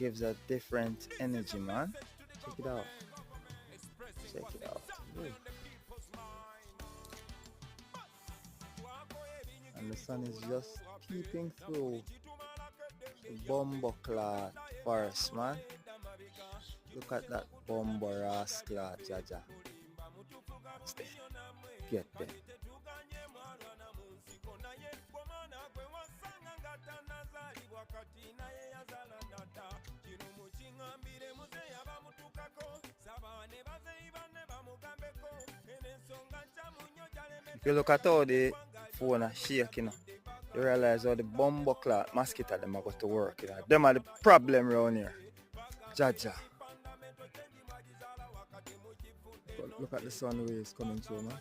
gives a different energy, man. Check it out. Check it out. Ooh. And the sun is just peeping through the Bumbleclad forest, man. Look at that Bumbo Rascal, Jaja. Stay. Get there. If you look at how the phone are shaking, you realize how the Bumbleclad mosquito them are going to work. Them are the problem around here. Jaja. Look at the sun rays coming through, man.